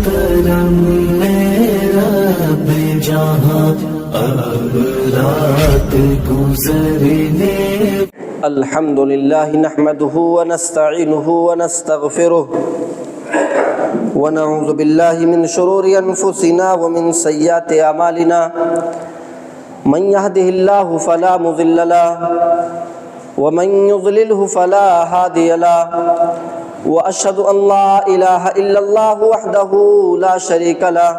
کرم میرا بے جہاں اب رات گزرنے الحمد لله نحمده ونستعينه ونستغفره ونعوذ بالله من شرور أنفسنا ومن سيئات أعمالنا من يهده الله فلا مضل له ومن يضلله فلا هادي له وأشهد أن لا إله إلا الله وحده لا شريك له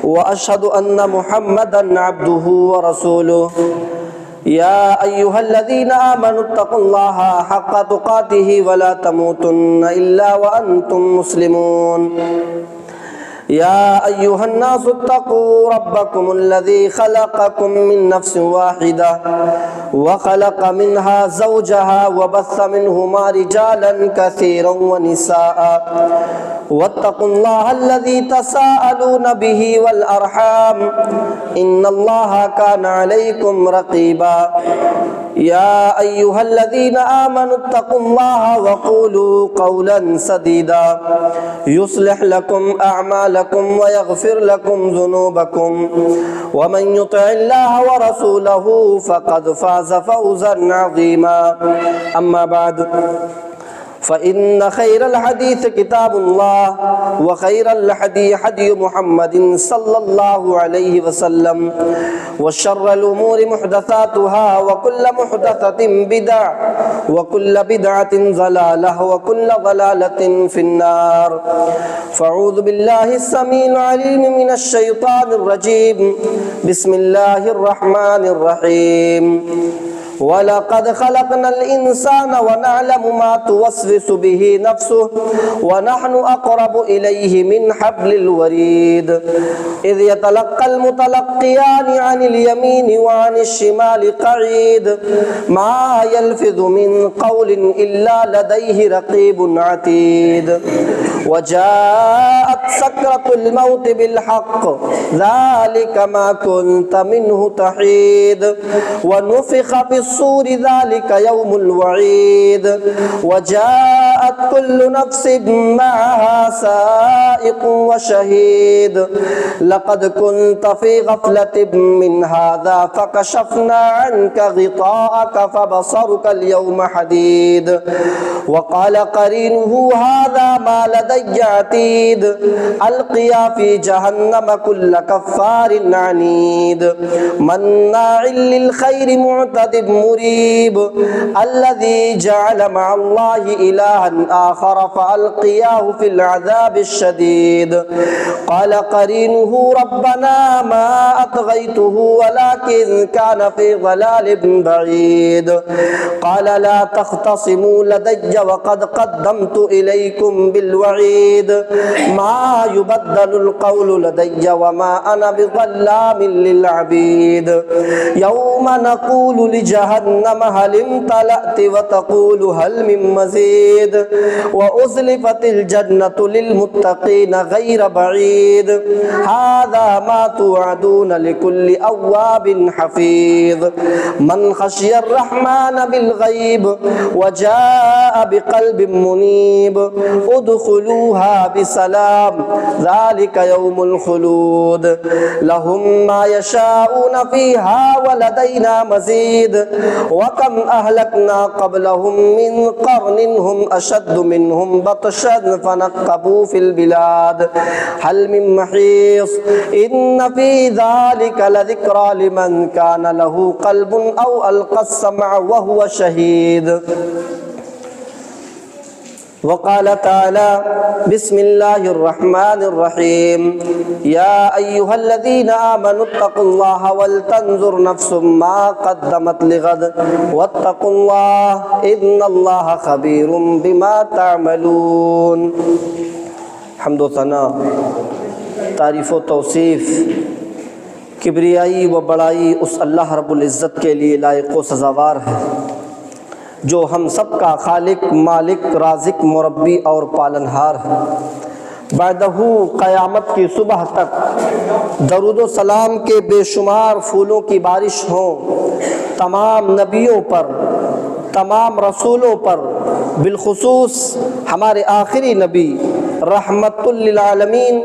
وأشهد أن محمدًا عبده ورسوله يا أيها الذين آمنوا اتقوا الله حق تقاته ولا تموتن إلا وأنتم مسلمون يا أيها الناس اتقوا ربكم الذي خلقكم من نفس واحدة وخلق منها زوجها وبث منهما رجالا كثيرا ونساء واتقوا الله الذي تساءلون به والأرحام إن الله كان عليكم رقيبا يا أيها الذين آمنوا اتقوا الله وقولوا قولا سديدا يصلح لكم أعمالكم ويغفر لكم ذنوبكم ومن يطع الله ورسوله فقد فاز فوزا عظيما أما بعد فإن خير الحديث كتاب الله وخير الحدي حدي محمد صلى الله عليه وسلم وشر الأمور محدثاتها وكل محدثة بدع وكل بدعة ضلالة وكل ضلالة في النار فأعوذ بالله السميع العليم من الشيطان الرجيم بسم الله الرحمن الرحيم وَلَقَدْ خَلَقْنَا الْإِنسَانَ وَنَعْلَمُ مَا تُوَسْوِسُ بِهِ نَفْسُهُ وَنَحْنُ أَقْرَبُ إِلَيْهِ مِنْ حَبْلِ الْوَرِيدِ إِذْ يَتَلَقَّى الْمُتَلَقِّيَانِ عَنِ الْيَمِينِ وَعَنِ الشِّمَالِ قَعِيدٌ مَا يَلْفِظُ مِنْ قَوْلٍ إِلَّا لَدَيْهِ رَقِيبٌ عَتِيدٌ وَجَاءَتْ سَكْرَةُ الْمَوْتِ بِالْحَقِّ ذَلِكَ مَا كُنْتَ مِنْهُ تَحِيدُ ونفخ في الصور ذلك يوم الوعيد وجاءت كل نفس معها سائق وشهيد لقد كنت في غفلة من هذا فكشفنا عنك غطاءك فبصرك اليوم حديد وقال قرينه هذا ما لدي عتيد ألقيا في جهنم كل كفار عنيد مناع للخير معتد مريب الذي جعل مع الله إلها آخر فألقياه في العذاب الشديد قال قرينه ربنا ما أطغيته ولكن كان في ضلال بعيد قال لا تختصموا لدي وقد قدمت إليكم بالوعيد ما يبدل القول لدي وما أنا بظلام للعبيد يوم نقول لجهنم هل امتلأت وتقول هل من مزيد وأزلفت الجنة للمتقين غير بعيد هذا ما توعدون لكل أواب حفيظ من خشي الرحمن بالغيب وجاء بقلب منيب ادخلوها بسلام ذلك يوم الخلود لهم ما يشاءون فيها ولدينا مزيد وكم أهلكنا قبلهم من قرن هم أشد منهم بطشا فنقبوا في البلاد هل من محيص إن في ذلك لذكرى لمن كان له قلب أو ألقى السمع وهو شهيد وقال تعالى بسم الله الرحمن الرحيم يا أيها الذين آمنوا اتقوا الله ولتنظر نفس ما قدمت لغد واتقوا الله إن الله خبير بما تعملون حمد و ثنا تعریف و توصیف کبریائی و بڑائی اس اللہ رب العزت کے لیے لائق و سزاوار ہے جو ہم سب کا خالق، مالک، رازق، مربی اور پالنہار ہے۔ بعدہ قیامت کی صبح تک درود و سلام کے بے شمار پھولوں کی بارش ہوں تمام نبیوں پر، تمام رسولوں پر، بالخصوص ہمارے آخری نبی رحمت للعالمین،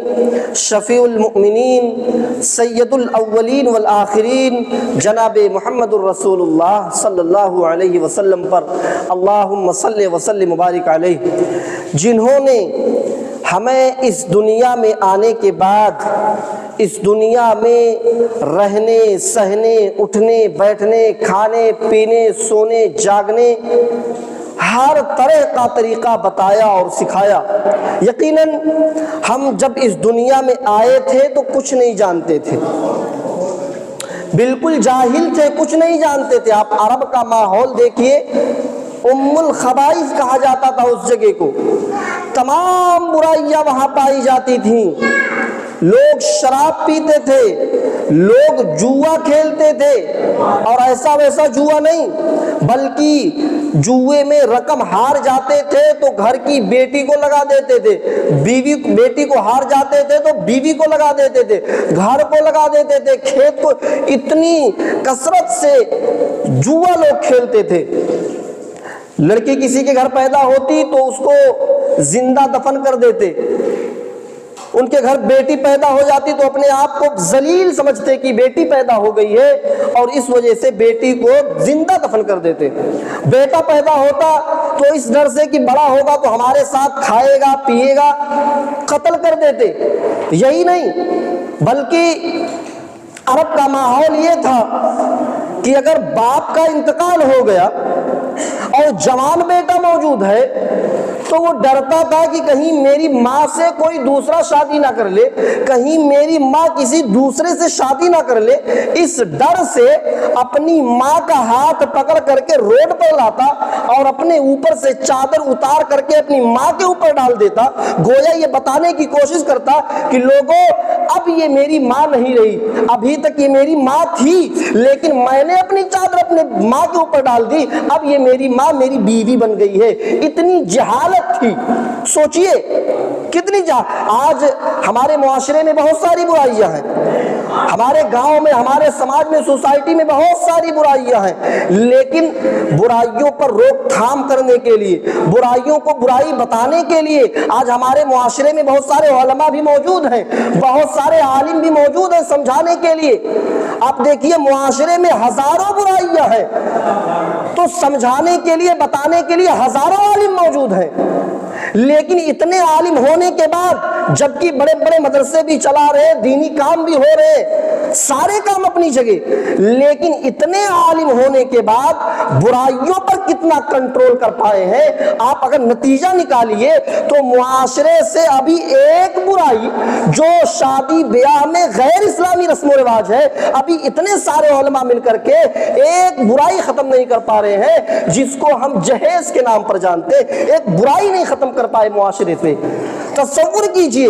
شفیع المؤمنین، سید الاولین والآخرین جناب محمد الرسول اللہ صلی اللہ علیہ وسلم پر اللہم صلی وسلم مبارک علیہ، جنہوں نے ہمیں اس دنیا میں آنے کے بعد اس دنیا میں رہنے سہنے اٹھنے بیٹھنے کھانے پینے سونے جاگنے ہر طرح کا طریقہ بتایا اور سکھایا۔ یقیناً ہم جب اس دنیا میں آئے تھے تو کچھ نہیں جانتے تھے، بالکل جاہل تھے، کچھ نہیں جانتے تھے۔ آپ عرب کا ماحول دیکھیے، ام الخبائث کہا جاتا تھا اس جگہ کو، تمام برائیاں وہاں پائی جاتی تھیں، لوگ شراب پیتے تھے، لوگ جوا کھیلتے تھے، اور ایسا ویسا جوا نہیں بلکہ جوئے میں رقم ہار جاتے تھے تو گھر کی بیٹی کو لگا دیتے تھے، بیٹی کو ہار جاتے تھے تو بیوی کو لگا دیتے تھے، گھر کو لگا دیتے تھے، کھیت کو، اتنی کثرت سے جوا لوگ کھیلتے تھے۔ لڑکی کسی کے گھر پیدا ہوتی تو اس کو زندہ دفن کر دیتے، ان کے گھر بیٹی پیدا ہو جاتی تو اپنے آپ کو ذلیل سمجھتے کہ بیٹی پیدا ہو گئی ہے، اور اس وجہ سے بیٹی کو زندہ دفن کر دیتے۔ بیٹا پیدا ہوتا تو اس ڈر سے کہ بڑا ہوگا تو ہمارے ساتھ کھائے گا پیے گا، قتل کر دیتے۔ یہی نہیں بلکہ عرب کا ماحول یہ تھا کہ اگر باپ کا انتقال ہو گیا اور جوان بیٹا موجود ہے تو وہ ڈرتا تھا کہ کہیں میری ماں سے کوئی دوسرا شادی نہ کر لے، کہیں میری ماں کسی دوسرے سے شادی نہ کر لے۔ اس ڈر سے اپنی ماں کا ہاتھ پکڑ کر کے روڈ پر لاتا اور اپنے اوپر سے چادر اتار کر کے اپنی ماں کے اوپر ڈال دیتا، گویا یہ بتانے کی کوشش کرتا کہ لوگوں اب یہ میری ماں نہیں رہی، ابھی تک یہ میری ماں تھی لیکن میں نے اپنی چادر اپنے ماں کے اوپر ڈال دی، اب یہ میری ماں میری بیوی بن گئی ہے۔ اتنی جہالت تھی، سوچئے کتنی آج ہمارے معاشرے میں بہت ساری برائیاں ہیں، ہمارے گاؤں میں، ہمارے سماج میں، سوسائٹی میں بہت ساری برائیاں ہیں، لیکن برائیوں پر روک تھام کرنے کے لیے، برائیوں کو برائی بتانے کے لیے آج ہمارے معاشرے میں بہت سارے علماء بھی موجود ہیں، بہت سارے عالم بھی موجود ہیں سمجھانے کے لیے۔ آپ دیکھیے معاشرے میں ہزاروں برائیاں ہیں تو سمجھانے کے لیے بتانے کے لیے ہزاروں عالم موجود ہیں، لیکن اتنے عالم ہونے کے بعد جبکہ بڑے بڑے مدرسے بھی چلا رہے، دینی کام بھی ہو رہے، سارے کام اپنی جگہ، لیکن اتنے عالم ہونے کے بعد برائیوں پر کتنا کنٹرول کر پائے ہیں؟ آپ اگر نتیجہ نکالیے تو معاشرے سے ابھی ایک برائی جو شادی بیاہ میں غیر اسلامی رسم و رواج ہے، ابھی اتنے سارے علماء مل کر کے ایک برائی ختم نہیں کر پا رہے ہیں جس کو ہم جہیز کے نام پر جانتے، ایک برائی نہیں ختم کر پائے معاشرے سے۔ تصور کیجئے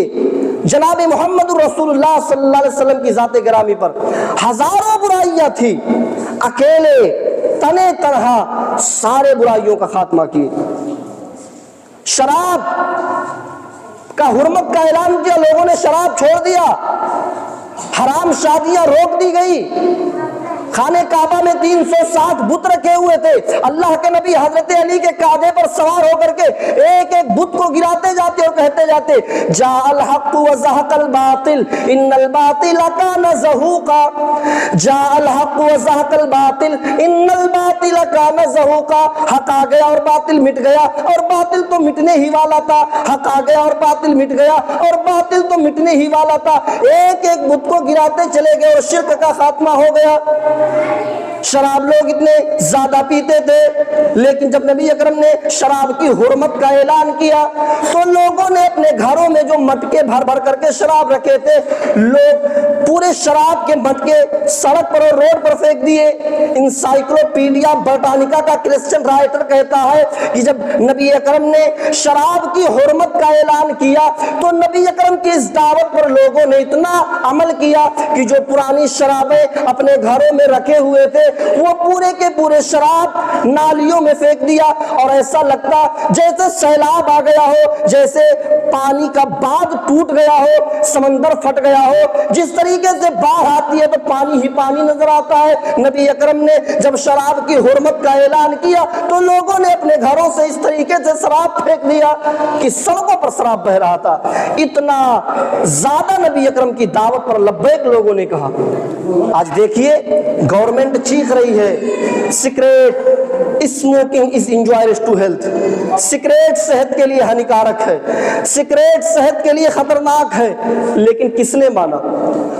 جناب محمد رسول اللہ صلی اللہ علیہ وسلم کی ذات گرامی پر ہزاروں برائیاں تھی، اکیلے تنے تنہا سارے برائیوں کا خاتمہ کیے۔ شراب کا حرمت کا اعلان کیا، لوگوں نے شراب چھوڑ دیا، حرام شادیاں روک دی گئی، خانہ کعبہ میں 360 بت رکھے ہوئے تھے، اللہ کے نبی حضرت علی کے کعبے پر سوار ہو کر کے ایک ایک بت کو گراتے جاتے اور کہتے جاتے جاء الحق وزهق الباطل ان الباطل کان زہوقا، جاء الحق وزهق الباطل ان الباطل کان زہوقا، حق آ گیا اور باطل مٹ گیا، اور باطل تو مٹنے ہی والا تھا، حق آ گیا اور باطل مٹ گیا، اور باطل تو مٹنے ہی والا تھا۔ ایک ایک بت کو گراتے چلے گئے اور شرک کا خاتمہ ہو گیا۔ شراب لوگ اتنے زیادہ پیتے تھے، لیکن جب نبی اکرم نے شراب کی حرمت کا اعلان کیا تو لوگوں نے اپنے گھروں میں جو مٹکے بھر بھر کر کے شراب رکھے تھے، لوگ پورے شراب کے مٹکے سڑک پر اور روڈ پر پھینک دیے۔ انسائکلوپیڈیا برٹانیکا کا کرسچن رائٹر کہتا ہے کہ جب نبی اکرم نے شراب کی حرمت کا اعلان کیا تو نبی اکرم کی اس دعوت پر لوگوں نے اتنا عمل کیا کہ جو پرانی شرابیں اپنے گھروں میں رکھے ہوئے تھے وہ پورے کے پورے شراب نالیوں میں پھینک دیا، اور ایسا لگتا جیسے سیلاب آ گیا ہو، جیسے پانی کا باندھ ٹوٹ گیا ہو، سمندر پھٹ گیا ہو۔ جس طریقے سے باڑھ آتی ہے تو پانی ہی پانی نظر آتا ہے۔ نبی اکرم نے جب شراب کی حرمت کا اعلان کیا تو لوگوں نے اپنے گھروں سے اس طریقے سے شراب پھینک دیا کہ سڑکوں پر شراب بہ رہا تھا۔ اتنا زیادہ نبی اکرم کی دعوت پر لبیک لوگوں نے کہا۔ آج دیکھیے گورنمنٹ چیخ رہی ہے cigarette smoking is injurious to health, cigarette صحت کے لیے ہانیکارک ہے، سگریٹ صحت کے لیے خطرناک ہے، لیکن کس نے مانا؟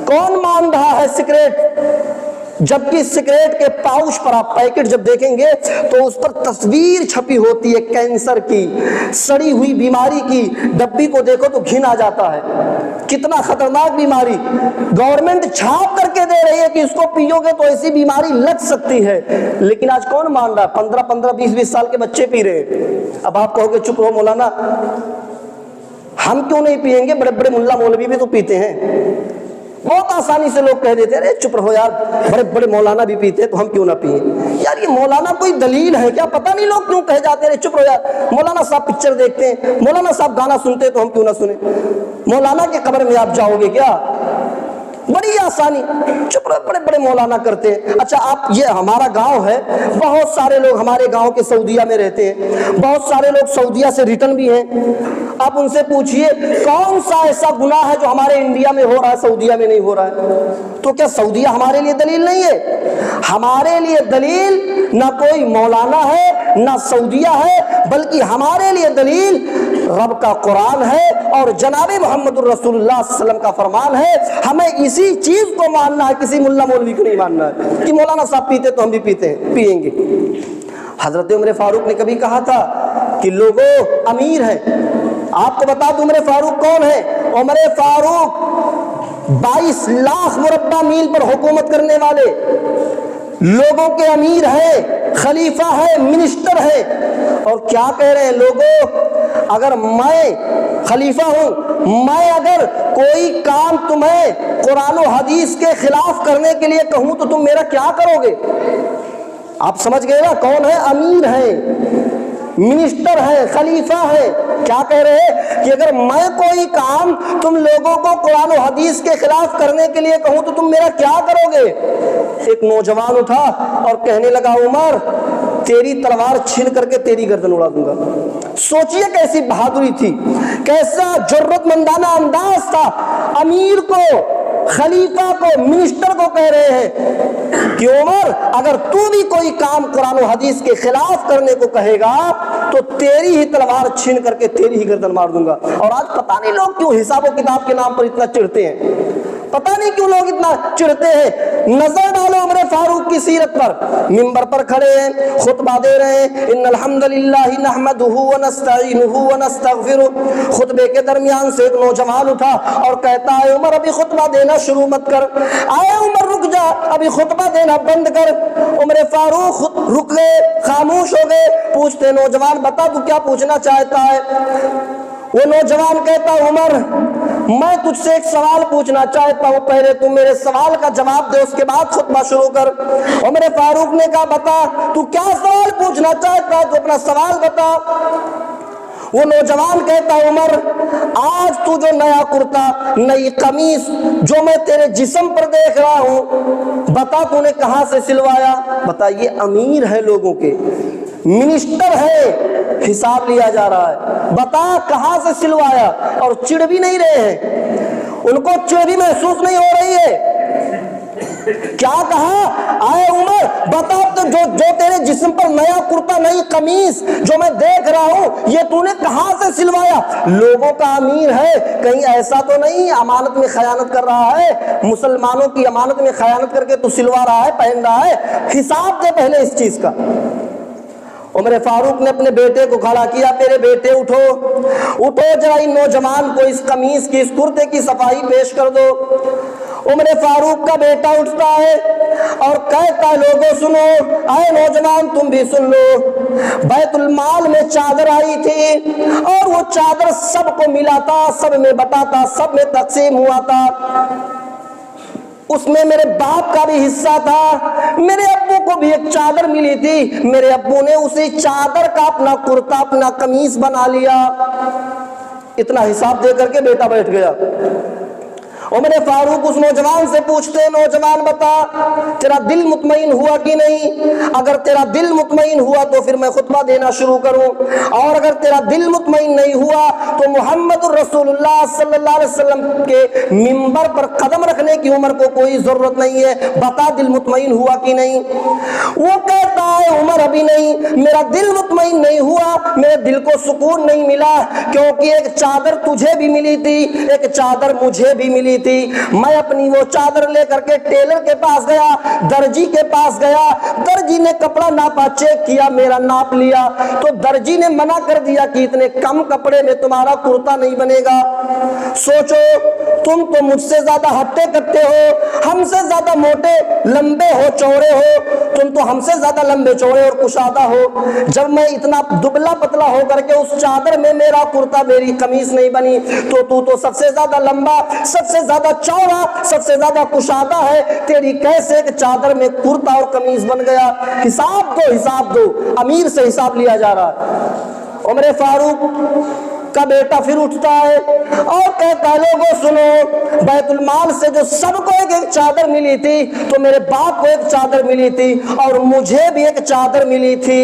کون مان رہا ہے سگریٹ؟ جبکہ سگریٹ کے پاؤچ پر آپ پیکٹ جب دیکھیں گے تو اس پر تصویر چھپی ہوتی ہے کینسر کی، سڑی ہوئی بیماری کی، ڈبی کو دیکھو تو گھن آ جاتا ہے۔ کتنا خطرناک بیماری گورنمنٹ چھاپ کر کے دے رہی ہے کہ اس کو پیو گے تو ایسی بیماری لگ سکتی ہے، لیکن آج کون مان رہا ہے؟ 15 20 سال کے بچے پی رہے ہیں۔ اب آپ کہو گے چپ رہو مولانا، ہم کیوں نہیں پیئیں گے؟ بڑے بڑے ملا مولوی بھی تو پیتے ہیں۔ بہت آسانی سے لوگ کہہ دیتے ہیں ارے چپ رہو یار، بڑے بڑے مولانا بھی پیتے ہیں تو ہم کیوں نہ پیئیں؟ یار یہ مولانا کوئی دلیل ہے کیا؟ پتہ نہیں لوگ کیوں کہہ جاتے ہیں چپ رہو یار، مولانا صاحب پکچر دیکھتے ہیں، مولانا صاحب گانا سنتے ہیں تو ہم کیوں نہ سنیں؟ مولانا کے قبر میں آپ جاؤ گے کیا؟ بڑی آسانی، چپ رہو، بڑے بڑے مولانا کرتے ہیں۔ اچھا آپ، یہ ہمارا گاؤں ہے، بہت سارے لوگ ہمارے گاؤں کے سعودیہ میں رہتے ہیں، بہت سارے لوگ سعودیہ سے ریٹرن بھی ہیں۔ آپ ان سے پوچھئے کون سا ایسا گناہ ہے جو ہمارے انڈیا میں ہو رہا ہے سعودیہ میں نہیں ہو رہا ہے؟ تو کیا سعودیہ ہمارے لیے دلیل نہیں ہے؟ ہمارے لیے دلیل نہ کوئی مولانا ہے نہ سعودیہ ہے، بلکہ ہمارے لیے دلیل رب کا قرآن ہے اور جناب محمد الرسول اللہ صلی اللہ علیہ وسلم کا فرمان ہے۔ ہمیں اسی چیز کو ماننا ہے، کسی ملا مولوی کو نہیں ماننا ہے کہ مولانا صاحب پیتے تو ہم بھی پیتے ہیں، پیئیں گے۔ حضرت عمر فاروق نے کبھی کہا تھا کہ لوگوں امیر ہیں، آپ کو بتا دوں عمر فاروق کون ہے؟ عمر فاروق 22 لاکھ مربع میل پر حکومت کرنے والے لوگوں کے امیر ہے، خلیفہ ہے، منسٹر ہے، اور کیا کہہ رہے ہیں لوگوں؟ اگر میں خلیفہ ہوں، میں اگر کوئی کام تمہیں قرآن و حدیث کے خلاف کرنے کے لیے کہوں تو تم میرا کیا کرو گے؟ آپ سمجھ گئے نا کون ہے؟ امیر ہے، منسٹر ہے، خلیفہ ہے۔ کیا کہہ رہے ہیں کہ اگر میں کوئی کام تم لوگوں کو قرآن و حدیث کے خلاف کرنے کے لیے کہوں تو تم میرا کیا کرو گے؟ ایک نوجوان اٹھا اور کہنے لگا عمر تیری تلوار چھین کر کے تیری گردن اڑا دوں گا۔ سوچئے کیسی بہادری تھی، کیسا جرأت مندانہ انداز تھا۔ امیر کو، خلیفہ کو، منسٹر کو کہہ رہے ہیں کہ عمر اگر تو بھی کوئی کام قرآن و حدیث کے خلاف کرنے کو کہے گا تو تیری ہی تلوار چھین کر کے تیری ہی گردن مار دوں گا۔ اور آج پتہ نہیں لوگ کیوں حساب و کتاب کے نام پر اتنا چڑھتے ہیں، پتہ نہیں کیوں لوگ اتنا چڑھتے ہیں۔ نظر ڈالو عمر فاروق کی سیرت پر، منبر پر کھڑے ہیں، خطبہ دے رہے ہیں، ان الحمدللہ نحمدہ ونستعینہ ونستغفرہ۔ خطبے کے درمیان سے ایک نوجوان اٹھا اور کہتا ہے عمر ابھی خطبہ دینا شروع مت کر، آئے عمر رک جا، ابھی خطبہ دینا بند کر۔ عمر فاروق رک گئے، خاموش ہو گئے۔ پوچھتے نوجوان بتا تو کیا پوچھنا چاہتا ہے؟ وہ نوجوان کہتا عمر میں تجھ سے ایک سوال پوچھنا چاہتا ہوں، پہلے تم میرے سوال کا جواب دے، اس کے بعد خطبہ شروع کر۔ عمر فاروق نے کہا بتا تو کیا سوال پوچھنا چاہتا ہے، تو اپنا سوال بتا۔ وہ نوجوان کہتا عمر آج تو جو نیا کرتا، نئی قمیص جو میں تیرے جسم پر دیکھ رہا ہوں، بتا تو نے کہاں سے سلوایا؟ بتا یہ امیر ہے لوگوں کے، منسٹر ہے، حساب لیا جا رہا ہے، بتا کہاں سے سلوایا؟ اور چڑ بھی نہیں رہے ہیں، ان کو چڑ بھی محسوس نہیں ہو رہی ہے۔ کیا کہا؟ آئے عمر بتا تو جو تیرے جسم پر نیا کرتا، نئی قمیص جو میں دیکھ رہا ہوں، یہ تو نے کہاں سے سلوایا؟ لوگوں کا امیر ہے، کہیں ایسا تو نہیں امانت میں خیانت کر رہا ہے؟ مسلمانوں کی امانت میں خیانت کر کے تو سلوا رہا ہے، پہن رہا ہے؟ حساب دے پہلے اس چیز کا۔ عمر فاروق نے اپنے بیٹے کو کھڑا کیا، میرے بیٹے اٹھو اٹھو، ذرا ان نوجوان کو اس قمیص کی، اس کرتے کی صفائی پیش کر دو۔ عمر فاروق کا بیٹا اٹھتا ہے اور کہتا ہے لوگوں سنو، اے نوجوان تم بھی سن لو، بیت المال میں چادر آئی تھی اور وہ چادر سب کو ملا تھا، سب میں بٹا تھا، سب میں تقسیم ہوا تھا۔ اس میں میرے باپ کا بھی حصہ تھا، میرے ابو کو بھی ایک چادر ملی تھی، میرے ابو نے اسی چادر کا اپنا کرتا اپنا قمیص بنا لیا۔ اتنا حساب دے کر کے بیٹا بیٹھ گیا۔ عمر فاروق اس نوجوان سے پوچھتے ہیں، نوجوان بتا تیرا دل مطمئن ہوا کہ نہیں؟ اگر تیرا دل مطمئن ہوا تو پھر میں خطبہ دینا شروع کروں، اور اگر تیرا دل مطمئن نہیں ہوا تو محمد الرسول اللہ صلی اللہ علیہ وسلم کے منبر پر قدم رکھنے کی عمر کو کوئی ضرورت نہیں ہے، بتا دل مطمئن ہوا کہ نہیں؟ وہ کہتا ہے عمر ابھی نہیں، میرا دل مطمئن نہیں ہوا، میرے دل کو سکون نہیں ملا، کیونکہ ایک چادر تجھے بھی ملی تھی، ایک چادر مجھے بھی ملی تھی۔ میں اپنی وہ چادر لے کر کے ٹیلر کے پاس گیا، درجی کے پاس گیا، درجی نے کپڑا ناپا، چیک کیا، میرا ناپ لیا، تو درجی نے منع کر دیا کہ اتنے کم کپڑے میں تمہارا کرتا نہیں بنے گا۔ سوچو، تم تو مجھ سے زیادہ ہٹے کٹے ہو، ہم سے زیادہ موٹے لمبے ہو، چوڑے ہو، تم تو ہم سے زیادہ لمبے چوڑے اور کشادہ ہو، جب میں اتنا دبلا پتلا ہو کر کے اس چادر میں میرا کرتا میری قمیص نہیں بنی، تو سب سے زیادہ لمبا، سب سے زیادہ چوڑا، سب سے زیادہ کشادہ ہے، تیری کیسے ایک چادر میں کرتا اور قمیص بن گیا؟ حساب دو، امیر سے حساب لیا جا رہا ہے۔ عمر فاروق کا بیٹا پھر اٹھتا ہے اور کہتا ہے لوگوں سنو، بیت المال سے جو سب کو ایک ایک چادر ملی تھی تو میرے باپ کو ایک چادر ملی تھی، اور مجھے بھی ایک چادر ملی تھی،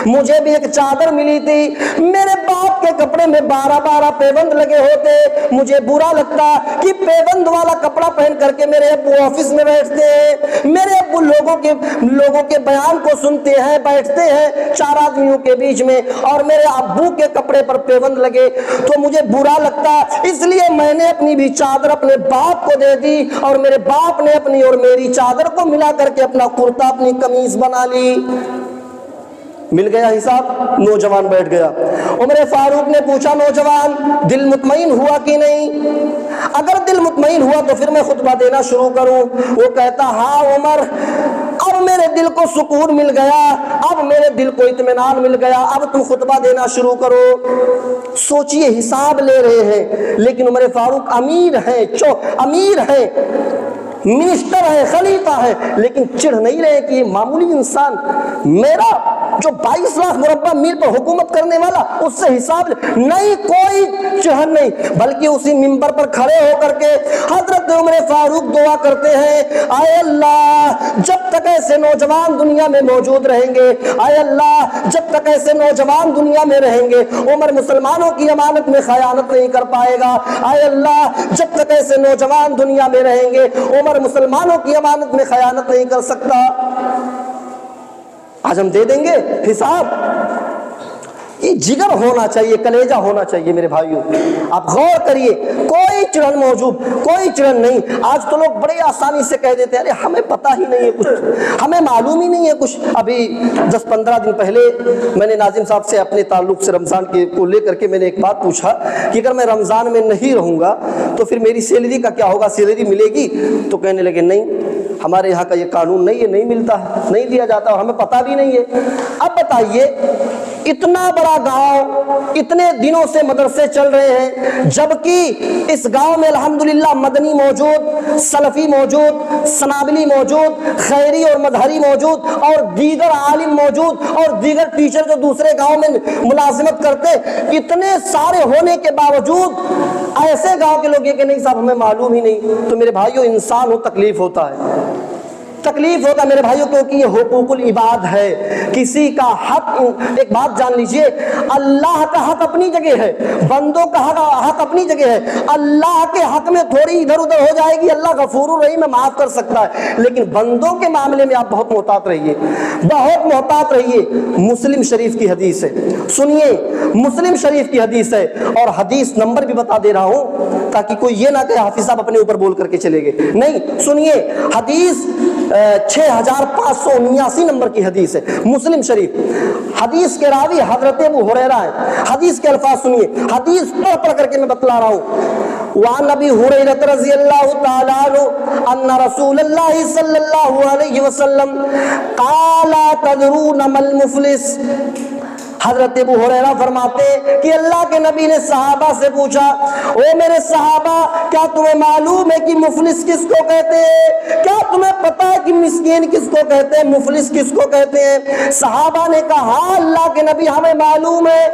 مجھے بھی ایک چادر ملی تھی۔ میرے باپ کے کپڑے میں 12 پیبند لگے ہوتے، مجھے برا لگتا کہ پیبند والا کپڑا پہن کر کے میرے ابو آفس میں بیٹھتے ہیں، میرے ابو لوگوں کے بیان کو سنتے ہیں، بیٹھتے ہیں 4 آدمیوں کے بیچ میں، اور میرے ابو کے کپڑے پر پیبند لگے تو مجھے برا لگتا، اس لیے میں نے اپنی بھی چادر اپنے باپ کو دے دی، اور میرے باپ نے اپنی اور میری چادر کو ملا کر کے اپنا کرتا اپنی قمیص بنا لی۔ مل گیا حساب، نوجوان بیٹھ گیا۔ عمر فاروق نے پوچھا نوجوان دل مطمئن ہوا کہ نہیں؟ اگر دل مطمئن ہوا تو پھر میں خطبہ دینا شروع کروں۔ وہ کہتا ہاں عمر، اب میرے دل کو سکون مل گیا، اب میرے دل کو اطمینان مل گیا، اب تم خطبہ دینا شروع کرو۔ سوچئے حساب لے رہے ہیں، لیکن عمر فاروق امیر ہیں، منسٹر ہے، خلیفہ ہے، لیکن چڑھ نہیں رہے کہ یہ معمولی انسان میرا جو 22 لاکھ مربع میل پر حکومت کرنے والا اس سے حساب نہیں، کوئی چڑھن نہیں، بلکہ اسی منبر پر کھڑے ہو کر کے حضرت عمر فاروق دعا کرتے ہیں، اے اللہ جب تک ایسے نوجوان دنیا میں موجود رہیں گے، اے اللہ جب تک ایسے نوجوان دنیا میں رہیں گے، عمر مسلمانوں کی امانت میں خیانت نہیں کر پائے گا، اے اللہ جب تک ایسے نوجوان دنیا میں رہیں گے، عمر مسلمانوں کی امانت میں خیانت نہیں کر سکتا۔ آج ہم دے دیں گے حساب۔ یہ جگر ہونا چاہیے، کلیجہ ہونا چاہیے میرے بھائیوں۔ آپ غور کریے، کوئی چڑھن موجود، کوئی چڑھن نہیں۔ آج تو لوگ بڑے آسانی سے کہہ دیتے ہیں ارے ہمیں پتہ ہی نہیں ہے کچھ، ہمیں معلوم ہی نہیں ہے کچھ۔ ابھی 10-15 دن پہلے میں نے ناظم صاحب سے اپنے تعلق سے رمضان کو لے کر کے میں نے ایک بات پوچھا کہ اگر میں رمضان میں نہیں رہوں گا تو پھر میری سیلری کا کیا ہوگا، سیلری ملے گی؟ تو کہنے لگے نہیں، ہمارے یہاں کا یہ قانون نہیں ہے، نہیں ملتا ہے، نہیں دیا جاتا، اور ہمیں پتہ بھی نہیں ہے۔ اب بتائیے، اتنا بڑا گاؤں، اتنے دنوں سے مدرسے چل رہے ہیں، جبکہ اس گاؤں میں الحمدللہ مدنی موجود، سلفی موجود، سنابلی موجود، خیری اور مظہری موجود، اور دیگر عالم موجود، اور دیگر ٹیچر جو دوسرے گاؤں میں ملازمت کرتے، اتنے سارے ہونے کے باوجود ایسے گاؤں کے لوگ یہ کہ نہیں صاحب ہمیں معلوم ہی نہیں۔ تو میرے بھائیوں، انسان ہو تکلیف ہوتا ہے، تکلیف ہوتا ہے میرے بھائیوں، کیونکہ یہ حقوق العباد ہے، کسی کا حق۔ ایک بات جان لیجئے، اللہ کا حق اپنی جگہ ہے، بندوں کا حق اپنی جگہ ہے۔ اللہ کے حق میں تھوڑی ادھر ادھر ہو جائے گی، اللہ غفور الرحیم ہے، معاف کر سکتا ہے، لیکن بندوں کے معاملے میں آپ بہت محتاط رہیے، بہت محتاط رہیے۔ مسلم شریف کی حدیث ہے، سنیے، مسلم شریف کی حدیث ہے، اور حدیث نمبر بھی بتا دے رہا ہوں تاکہ کوئی یہ نہ کہ حافظ صاحب اپنے اوپر بول کر کے چلے گئے، نہیں، سنیے، حدیث 6579 نمبر کی حدیث ہے، مسلم شریف۔ حدیث کے راوی حضرت ابو ہریرہ ہے۔ حدیث کے الفاظ سنیے، حدیث پڑھ کر کے میں بتلا رہا ہوں۔ وعن ابی ہریرہ رضی اللہ تعالی عنہ ان رسول اللہ صلی اللہ علیہ وسلم قال تدرون ما المفلس، حضرت ابو ہریرہ فرماتے کہ اللہ کے نبی نے صحابہ سے پوچھا، او میرے صحابہ، کیا تمہیں معلوم ہے کہ مفلس کس کو کہتے ہیں؟ کیا تمہیں پتا ہے کہ مسکین کس کو کہتے ہیں، مفلس کس کو کہتے ہیں؟ صحابہ نے کہا ہاں اللہ کے نبی ہمیں معلوم ہے۔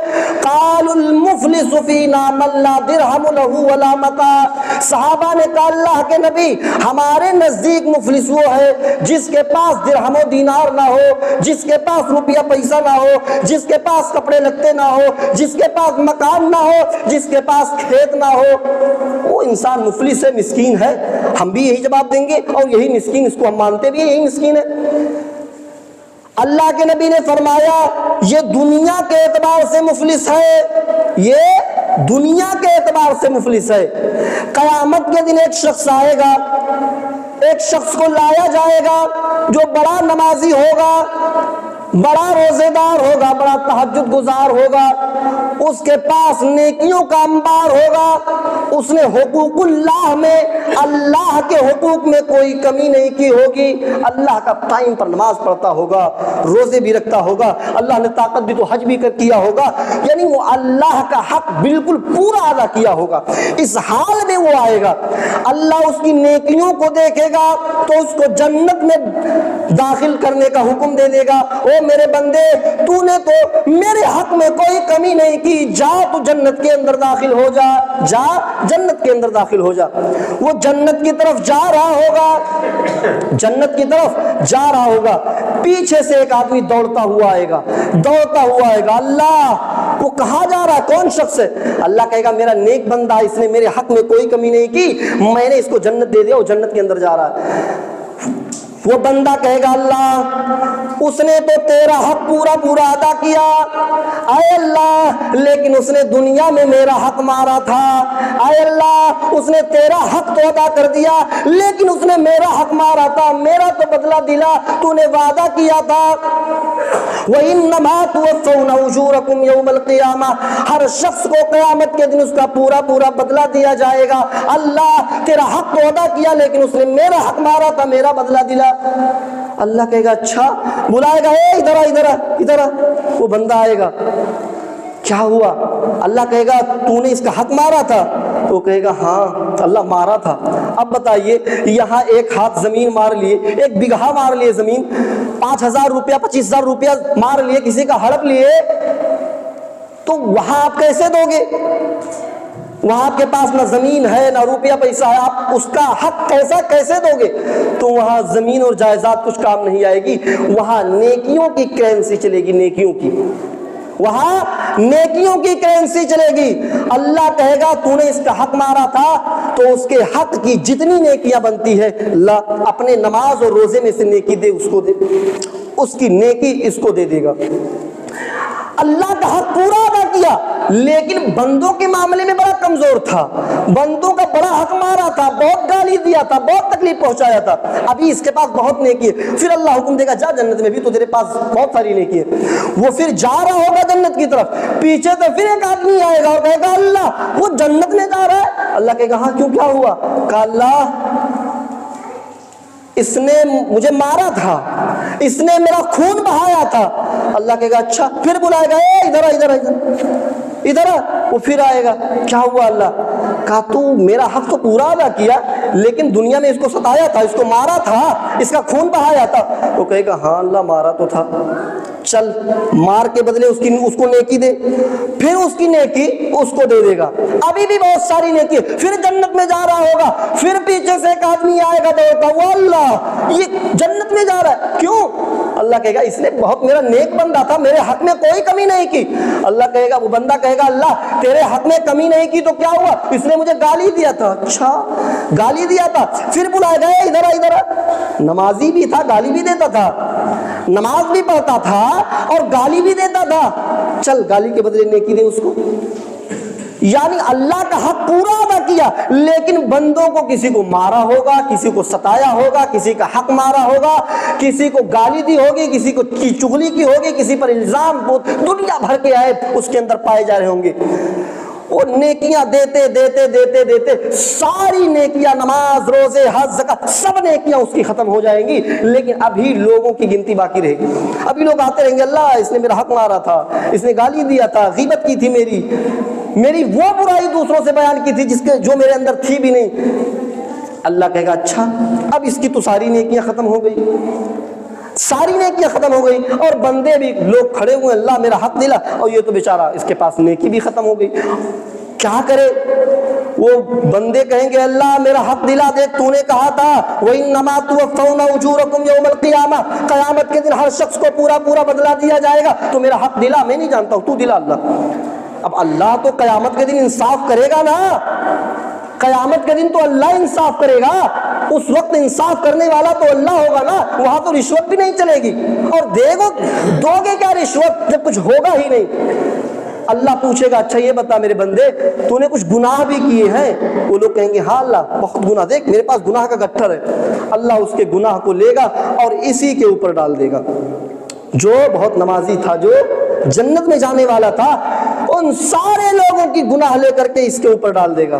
قالوا المفلس فینا من لا درہم له ولا متاع، صحابہ نے کہا اللہ کے نبی ہمارے نزدیک مفلس وہ ہے جس کے پاس درہم و دینار نہ ہو، جس کے پاس روپیہ پیسہ نہ ہو، جس کے پاس کپڑے لتے نہ ہو، جس کے پاس مکان نہ ہو، جس کے پاس کھیت نہ ہو، وہ انسان مفلس ہے، مسکین ہے۔ ہم بھی یہی جواب دیں گے، اور یہی مسکین، اس کو ہم مانتے بھی یہی مسکین ہے۔ اللہ کے نبی نے فرمایا یہ دنیا کے اعتبار سے مفلس ہے، یہ دنیا کے اعتبار سے مفلس ہے۔ قیامت کے دن ایک شخص آئے گا، ایک شخص کو لایا جائے گا جو بڑا نمازی ہوگا، بڑا روزے دار ہوگا، بڑا تہجد گزار ہوگا، اس کے پاس نیکیوں کا انبار ہوگا، اس نے حقوق اللہ میں، اللہ کے حقوق میں کوئی کمی نہیں کی ہوگی، اللہ کا ٹائم پر نماز پڑھتا ہوگا، روزے بھی رکھتا ہوگا، اللہ نے طاقت دی تو حج بھی کیا ہوگا، یعنی وہ اللہ کا حق بالکل پورا ادا کیا ہوگا۔ اس حال میں وہ آئے گا، اللہ اس کی نیکیوں کو دیکھے گا تو اس کو جنت میں داخل کرنے کا حکم دے دے گا، او میرے بندے تو نے تو میرے حق میں کوئی کمی نہیں کی، جا تو جنت کے اندر داخل ہو جا، جا جنت کے اندر داخل ہو جا۔ وہ جنت کی طرف جا رہا ہوگا، جنت کی طرف جا رہا ہوگا، پیچھے سے ایک آدمی دوڑتا ہوا آئے گا، دوڑتا ہوا آئے گا، اللہ وہ کہاں جا رہا ہے، کون شخص ہے؟ اللہ کہے گا میرا نیک بندہ، اس نے میرے حق میں کوئی کمی نہیں کی، میں نے اس کو جنت دے دیا، وہ جنت کے اندر جا رہا ہے۔ وہ بندہ کہے گا اللہ اس نے تو تیرا حق پورا پورا ادا کیا، اے اللہ لیکن اس نے دنیا میں میرا حق مارا تھا، اے اللہ اس نے تیرا حق تو ادا کر دیا لیکن اس نے میرا حق مارا تھا، میرا تو بدلہ دلا، تو نے وعدہ کیا تھا وَإِنَّمَا تُوَفَّوْنَ أُجُورَكُمْ يَوْمَ الْقِيَامَةِ، ہر شخص کو قیامت کے دن اس کا پورا پورا بدلہ دیا جائے گا۔ اللہ تیرا حق تو ادا کیا لیکن اس نے میرا حق مارا تھا، میرا بدلہ دلا۔ اللہ کہے گا اچھا، بلائے گا اے ادھر ادھر ادھر، وہ بندہ آئے گا، کیا ہوا؟ اللہ کہے گا تو نے اس کا حق مارا تھا؟ وہ کہے گا ہاں اللہ مارا تھا۔ اب بتائیے یہاں ایک ہاتھ زمین مار لیے، ایک بگہا مار لیے زمین، 5,000 روپیہ 25,000 روپیہ مار لیے، کسی کا ہڑپ لیے، تو وہاں آپ کیسے دو گے؟ وہاں آپ کے پاس نہ زمین ہے نہ روپیہ پیسہ ہے، آپ اس کا حق کیسے دو گے؟ تو وہاں زمین اور جائیداد کچھ کام نہیں آئے گی، وہاں نیکیوں کی کرنسی چلے گی، نیکیوں کی، وہاں نیکیوں کی کرنسی چلے گی۔ اللہ کہے گا تو نے اس کا حق مارا تھا تو اس کے حق کی جتنی نیکیاں بنتی ہے اللہ اپنے نماز اور روزے میں سے نیکی دے، اس کو دے، اس کی نیکی اس کو دے دے گا۔ اللہ کا حق پورا ادا کیا لیکن بندوں کے معاملے میں بڑا کمزور تھا، بندوں کا بڑا حق مارا تھا، بہت گالی دیا تھا، بہت تکلیف پہنچایا تھا، ابھی اس کے پاس بہت نیکی ہے، پھر اللہ حکم دے گا جا جنت میں بھی تو تیرے پاس بہت ساری نیکی ہے۔ وہ پھر جا رہا ہوگا جنت کی طرف، پیچھے سے پھر ایک آدمی آئے گا اور کہے گا اللہ وہ جنت میں جا رہا ہے؟ اللہ کہے گا ہاں کیوں، کیا ہوا؟ کہا اللہ اس نے مجھے مارا تھا، اس نے میرا خون بہایا تھا۔ اللہ کہے گا اچھا، پھر بلائے گا اے ادھر ادھر ادھر ادھر، وہ پھر آئے گا، کیا ہوا؟ اللہ کہا تو میرا حق تو پورا ادا کیا لیکن دنیا میں اس کو ستایا تھا، اس کو مارا تھا، اس کا خون بہایا تھا۔ وہ کہے گا ہاں اللہ مارا تو تھا، چل مار کے بدلے اس کو نیکی دے، پھر اس کی نیکی اس کو دے دے گا، ابھی بھی بہت ساری نیکی ہے، پھر جنت میں جا رہا ہوگا، پھر پیچھے سے ایک آدمی آئے گا دوڑتا، وہ اللہ یہ جنت میں جا رہا ہے کیوں؟ اللہ کہے گا اس نے بہت میرا نیک بندہ تھا، میرے حق میں کوئی کمی نہیں کی۔ اللہ کہے گا، وہ بندہ کہے گا اللہ تیرے حق میں کمی نہیں کی تو کیا ہوا؟ اس نے مجھے گالی دیا تھا۔ اچھا گالی دیا تھا، پھر بلائے گئے ادھر ادھر، نمازی بھی تھا گالی بھی دیتا تھا، نماز بھی پڑھتا تھا اور گالی بھی دیتا تھا، چل گالی کے بدلے نیکی دے اس کو۔ یعنی اللہ کا حق پورا ادا کیا لیکن بندوں کو کسی کو مارا ہوگا، کسی کو ستایا ہوگا، کسی کا حق مارا ہوگا، کسی کو گالی دی ہوگی، کسی کو چغلی کی ہوگی، کسی پر الزام دنیا بھر کے آئے اس کے اندر پائے جا رہے ہوں گے۔ وہ نیکیاں دیتے دیتے دیتے دیتے ساری نیکیاں، نماز، روزے، حج، زکات، سب نیکیاں اس کی ختم ہو جائیں گی، لیکن ابھی لوگوں کی گنتی باقی رہے گی۔ ابھی لوگ آتے رہیں گے، اللہ اس نے میرا حق مارا تھا، اس نے گالی دیا تھا، غیبت کی تھی، میری وہ برائی دوسروں سے بیان کی تھی جو میرے اندر تھی بھی نہیں۔ اللہ کہے گا اچھا اب اس کی تو ساری نیکیاں ختم ہو گئی، ساری نیکیاں ختم ہو گئی، اور بندے بھی لوگ کھڑے ہوئے، اللہ میرا حق دلا، اور یہ تو بیچارہ اس کے پاس نیکی بھی ختم ہو گئی، کیا کرے؟ وہ بندے کہیں گے اللہ میرا حق دلا، دیکھ تو نے کہا تھا وَإِنَّمَا تُوَفَّوْنَ أُجُورَكُمْ يَوْمَ الْقِيَامَةِ، قیامت کے دن ہر شخص کو پورا پورا بدلہ دیا جائے گا، تو میرا حق دلا، میں نہیں جانتا ہوں، تو دلا اللہ۔ اب اللہ تو قیامت کے دن انصاف کرے گا نا، قیامت کے دن تو اللہ انصاف کرے گا، اس وقت انصاف کرنے والا تو اللہ ہوگا نا، وہاں تو رشوت بھی نہیں چلے گی، اور دو گے کیا رشوت جب کچھ ہوگا ہی نہیں۔ اللہ پوچھے گا اچھا یہ بتا میرے بندے تو نے کچھ گناہ بھی کیے ہیں؟ وہ لوگ کہیں گے ہاں اللہ بہت گناہ، دیکھ میرے پاس گناہ کا گٹھر ہے۔ اللہ اس کے گناہ کو لے گا اور اسی کے اوپر ڈال دے گا۔ جو بہت نمازی تھا، جو جنت میں جانے والا تھا، ان سارے لوگوں کی گناہ لے کر کے اس کے اوپر ڈال دے گا۔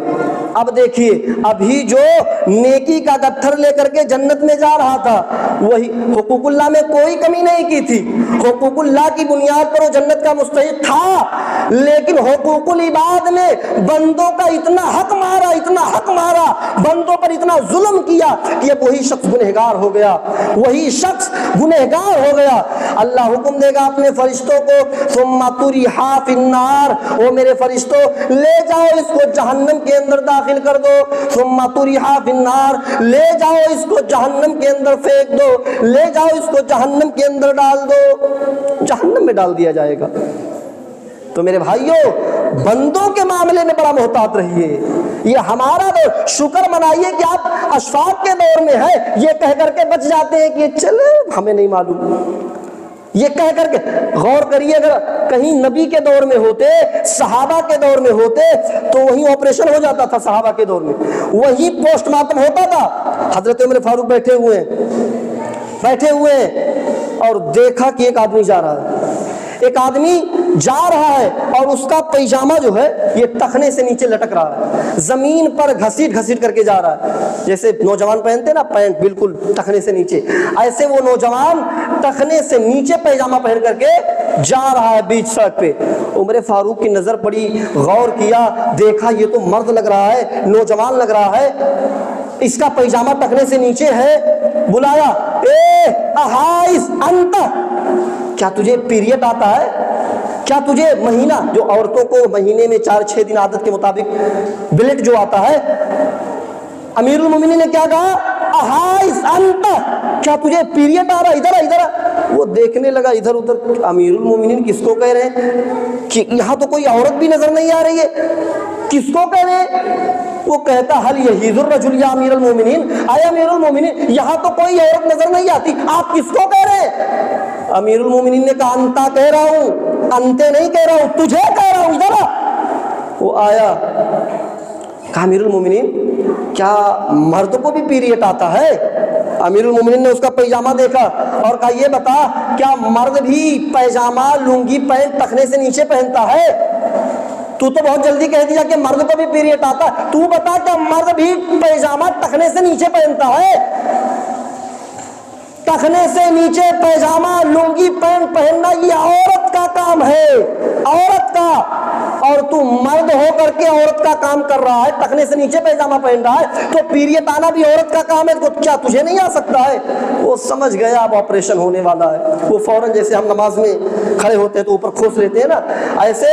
اب دیکھیے ابھی جو نیکی کا گٹھر لے کر کے جنت میں جا رہا تھا، وہی حقوق اللہ میں کوئی کمی نہیں کی تھی، حقوق اللہ کی بنیاد پر وہ جنت کا مستحق تھا، لیکن حقوق العباد میں بندوں کا اتنا حق مارا، اتنا حق مارا، بندوں پر اتنا ظلم کیا کہ اب وہی شخص گنہگار ہو گیا، وہی شخص گنہگار ہو گیا۔ اللہ حکم دے گا اپنے فرشتوں کو ثم طرح فی النار، وہ میرے فرشتوں لے جاؤ اس کو جہنم کے اندر داخل کر دو، ثم طرح فی النار، لے جاؤ اس کو جہنم کے اندر پھینک دو، لے جاؤ اس کو جہنم کے اندر ڈال دو، جہنم میں ڈال دیا جائے گا۔ تو میرے بھائیوں بندوں کے معاملے میں بڑا محتاط رہیے، یہ ہمارا دور، شکر منائیے کہ آپ اشفاق کے دور میں ہیں، یہ کہہ کر کے بچ جاتے ہیں کہ چلے ہمیں نہیں معلوم، یہ کہہ کر کے غور کریے اگر کہیں نبی کے دور میں ہوتے، صحابہ کے دور میں ہوتے تو وہیں آپریشن ہو جاتا تھا، صحابہ کے دور میں وہی پوسٹ مارٹم ہوتا تھا۔ حضرت عمر فاروق بیٹھے ہوئے ہیں اور دیکھا کہ ایک آدمی جا رہا ہے اور اس کا پیجامہ جو ہے یہ ٹخنے سے نیچے لٹک رہا ہے، زمین پر گھسیٹ کر کے جا رہا ہے، جیسے نوجوان پہنتے نا پینٹ بالکل ٹخنے سے نیچے، ایسے وہ نوجوان ٹخنے سے نیچے پیجامہ پہن کر کے جا رہا ہے بیچ سڑک پہ۔ عمر فاروق کی نظر پڑی، غور کیا، دیکھا یہ تو مرد لگ رہا ہے، نوجوان لگ رہا ہے، اس کا پیجامہ ٹخنے سے نیچے ہے، بلایا اے احائس انت، کیا تجھے پیریڈ آتا ہے؟ کیا تجھے مہینہ، جو عورتوں کو مہینے میں 4-6 دن عادت کے مطابق بلٹ جو آتا ہے، امیر المومنین نے کیا کہا؟ احائس انت، کیا تجھے پیریڈ آ رہا؟ ادھر وہ دیکھنے لگا ادھر ادھر، امیر المومنین کس کو کہہ رہے ہیں کہ یہاں تو کوئی عورت بھی نظر نہیں آ رہی ہے، کس کو کہہ رہے ہیں؟ وہ کہتا حل یحیذ الرجل یا امیر المومنین، اے امیر المومنین یہاں تو کوئی عورت نظر نہیں آتی، آپ کس کو کہہ رہے ہیں؟ امیر المومنین نے کہا انتا کہہ رہا ہوں، انتے نہیں کہہ رہا ہوں، تجھے کہہ رہا ہوں، ادھر۔ وہ آیا، کہا امیر المومنین کیا مرد کو بھی پیریڈ آتا ہے؟ امیر المومنین نے اس کا پیجامہ دیکھا اور کہا یہ بتا کیا مرد بھی پیجامہ لنگی پینٹ ٹخنے سے نیچے پہنتا ہے؟ تو بہت جلدی کہہ دیا کہ مرد کو بھی پیریڈ آتا ہے، تو بتا کیا مرد بھی پیجامہ ٹخنے سے نیچے پہنتا ہے؟ ٹخنے سے نیچے پیجامہ لنگی پینٹ پہننا یہ عورت کا کام ہے، عورت کا، اور تو مرد ہو کر کے عورت کا کام کر رہا ہے، ٹخنے سے نیچے پیجامہ پہن رہا ہے، تو پیریڈ آنا بھی عورت کا کام ہے، کیا تجھے نہیں آ سکتا ہے؟ وہ سمجھ گیا اب آپریشن ہونے والا ہے، وہ فوراً جیسے ہم نماز میں کھڑے ہوتے ہیں تو اوپر کھوس لیتے ہیں نا، ایسے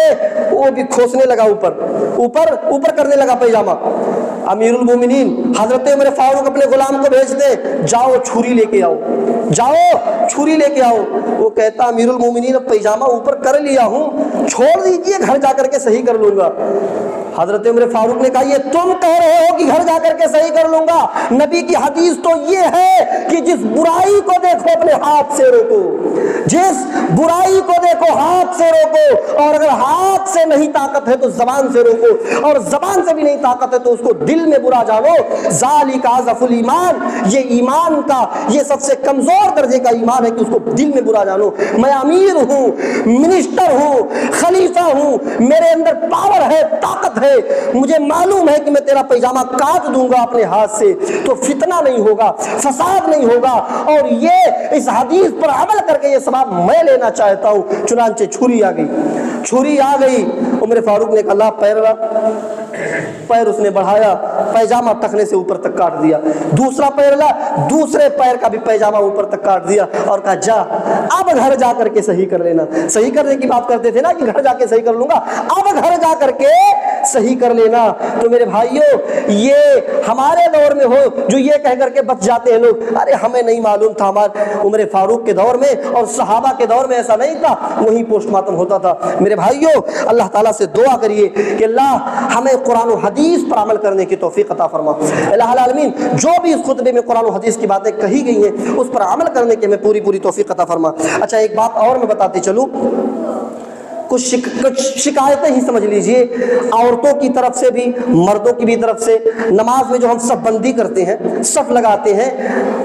وہ بھی کھوسنے لگا، اوپر کرنے لگا پیجامہ۔ امیر المومنین حضرت عمر فاروق اپنے غلام کو بھیجتے، جاؤ چھری لے کے آؤ، جاؤ چھری لے کے آؤ۔ وہ کہتا امیر المومنین اب پیجامہ اوپر کر لیا ہوں، چھوڑ دیجئے گھر جا کر کے صحیح کر لوں گا۔ حضرت عمر فاروق نے کہا یہ تم کہہ رہے ہو کہ گھر جا کر کے صحیح کر لوں گا، نبی کی حدیث تو یہ ہے کہ جس برائی کو دیکھو اپنے ہاتھ سے روکو، جس برائی کو دیکھو ہاتھ سے روکو، اور اگر ہاتھ سے نہیں طاقت ہے تو زبان سے روکو، اور زبان سے بھی نہیں طاقت ہے تو اس کو دل میں برا جانو، ذالک اضعف الایمان، یہ ایمان کا یہ سب سے کمزور درجے کا ایمان ہے کہ اس کو دل میں برا جانو۔ میں امیر ہوں، منسٹر ہوں، خلیفہ ہوں، میرے اندر پاور ہے، طاقت ہے، مجھے معلوم ہے کہ میں تیرا پیجامہ کاٹ دوں گا اپنے ہاتھ سے تو فتنہ نہیں ہوگا، فساد نہیں ہوگا، اور یہ اس حدیث پر عمل کر کے یہ ثواب میں لینا چاہتا ہوں۔ چنانچہ چھری آ گئی، چھری آ گئی، عمر فاروق نے کہا اللہ پیر اس نے بڑھایا، پیجامہ ٹخنے سے اوپر تک کاٹ دیا، دوسرا پیر لا، دوسرے پیر کا بھی پیجامہ اوپر تک کاٹ دیا اور کہا جا اب گھر جا کر کے صحیح کر لینا۔ صحیح کرنے کی بات کرتے تھے نا کہ گھر جا کے صحیح کر لوں گا، اب گھر جا کر کے صحیح کر لینا۔ تو میرے بھائیوں، یہ ہمارے دور میں ہو جو یہ کہہ کر کے بچ جاتے ہیں لوگ، ارے ہمیں نہیں معلوم تھا، ہمارے عمر فاروق کے دور میں اور صحابہ کے دور میں ایسا نہیں تھا، وہیں پوسٹ مارٹم ہوتا تھا۔ میرے بھائیوں، اللہ تعالیٰ سے دعا کریے کہ اللہ ہمیں قرآن و حدیث پر عمل کرنے کی توفیق عطا فرما۔ الہ العالمین، جو بھی اس خطبے میں قرآن و حدیث کی باتیں کہی گئی ہیں اس پر عمل کرنے کی ہمیں پوری توفیق عطا فرما۔ اچھا، ایک بات اور میں بتاتے چلوں، کچھ شکایتیں ہی سمجھ لیجئے، عورتوں کی طرف سے بھی مردوں کی بھی طرف سے۔ نماز میں جو ہم صف بندی کرتے ہیں، صف لگاتے ہیں،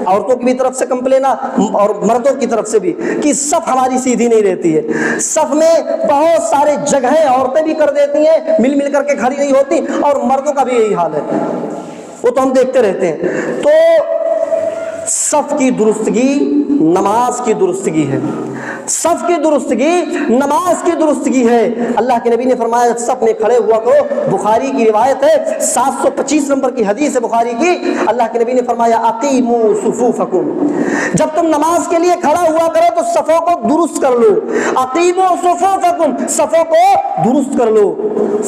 عورتوں کی بھی طرف سے کمپلین اور مردوں کی طرف سے بھی کہ صف ہماری سیدھی نہیں رہتی ہے۔ صف میں بہت سارے جگہیں عورتیں بھی کر دیتی ہیں، مل کر کے کھڑی نہیں ہوتی، اور مردوں کا بھی یہی حال ہے، وہ تو ہم دیکھتے رہتے ہیں۔ تو صف کی درستگی نماز کی درستگی ہے، صف کی درستگی نماز کی درستگی ہے۔ اللہ کے نبی نے فرمایا صف میں کھڑے ہوا کرو، بخاری کی روایت ہے، 725 نمبر کی حدیث ہے بخاری کی۔ اللہ کے نبی نے فرمایا اقیموا صفوفکم، جب تم نماز کے لیے کھڑا ہوا کرو تو صفوں کو درست کر لو۔ اقیموا صفوفکم، صفوں کو درست کر لو۔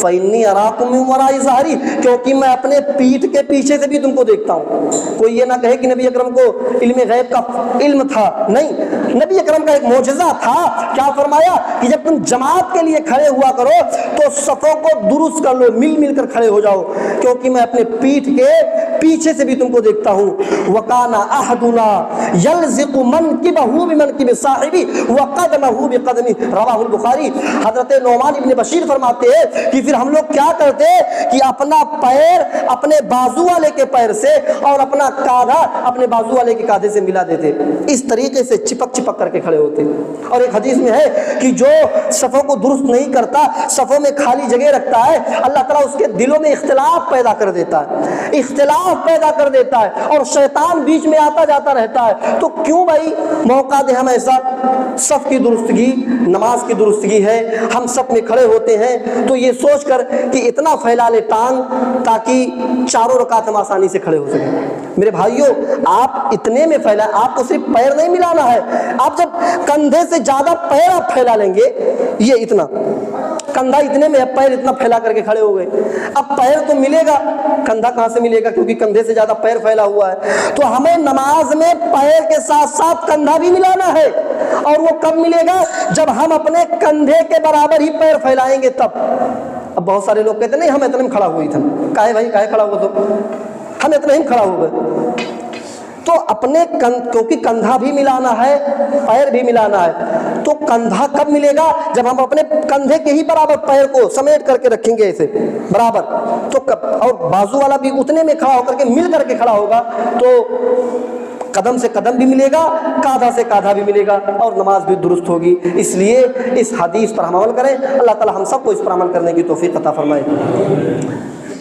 فانی اراکم من وراء ظہری، کیونکہ میں اپنے پیٹھ کے پیچھے سے بھی تم کو دیکھتا ہوں۔ کوئی یہ نہ کہے کہ نبی اکرم کو علم غیب کا علم تھا، نہیں، نبی اکرم کا ایک معجزہ تھا۔ کیا فرمایا کہ جب تم جماعت کے لیے کھڑے ہوا کرو تو صفوں کو درست کر لو، مل کر کھڑے ہو جاؤ، کیونکہ میں اپنے پیٹھ کے پیچھے سے بھی تم کو دیکھتا ہوں۔ وَقَانَ أَحَدُنَا يَلْزِقُ مَنْكِبَهُ بِمَنْكِبِ صَاحِبِهِ وَقَدَمَهُ بِقَدَمِهِ، رواہ البخاری۔ حضرت نعمان ابن بشیر فرماتے ہیں کہ پھر ہم لوگ کیا کرتے کہ اپنا پیر اپنے بازو والے کے پیر سے اور اپنا کاندھا اپنے بازو والے کے کاندھے سے ملا دیتے، اس طریقے سے چپک کر کے کھڑے ہوتے۔ اور ایک حدیث میں ہے کہ جو صفوں کو درست نہیں کرتا، صفوں میں خالی جگہ رکھتا ہے، اللہ تعالیٰ اس کے دلوں میں اختلاف پیدا کر دیتا ہے، اختلاف پیدا کر دیتا ہے، اور شیطان بیچ میں آتا جاتا رہتا ہے۔ تو کیوں بھائی موقع دے ہم ایسا؟ صف کی درستگی نماز کی درستگی ہے۔ ہم صف میں کھڑے ہوتے ہیں تو یہ سوچ کر کہ اتنا پھیلا لے ٹانگ تاکہ چاروں رکعت ہم آسانی سے کھڑے ہو سکیں۔ میرے بھائیوں، آپ اتنے میں پھیلا، آپ کو صرف پیر نہیں ملانا ہے، آپ جب کندھے سے زیادہ پیر آپ پھیلا لیں گے، یہ اتنا کندھا اتنے میں پیر اتنا پھیلا کر کے کھڑے ہو گئے، اب پیر تو ملے گا، کندھا کہاں سے ملے گا کیونکہ کندھے سے زیادہ پیر پھیلا ہوا ہے۔ تو ہمیں نماز میں پیر کے ساتھ ساتھ کندھا بھی ملانا ہے، اور وہ کب ملے گا؟ جب ہم اپنے کندھے کے برابر ہی پیر پھیلائیں گے تب۔ اب بہت سارے لوگ کہتے ہیں نہیں ہم اتنے میں کھڑا ہوئی تھا، کہے بھائی کہے کھڑا ہوا، تو ہم اتنے ہی کھڑا ہو گئے۔ تو اپنے کیونکہ کندھا بھی ملانا ہے، پیر بھی ملانا ہے، تو کندھا کب ملے گا؟ جب ہم اپنے کندھے کے ہی برابر پیر کو سمیٹ کر کے رکھیں گے ایسے برابر، تو کب؟ اور بازو والا بھی اتنے میں کھڑا ہو کر کے مل کر کے کھڑا ہوگا، تو قدم سے قدم بھی ملے گا، کاندھا سے کاندھا بھی ملے گا، اور نماز بھی درست ہوگی۔ اس لیے اس حدیث پر ہم عمل کریں۔ اللہ تعالی ہم سب کو اس پر عمل کرنے کی توفیق عطا فرمائے۔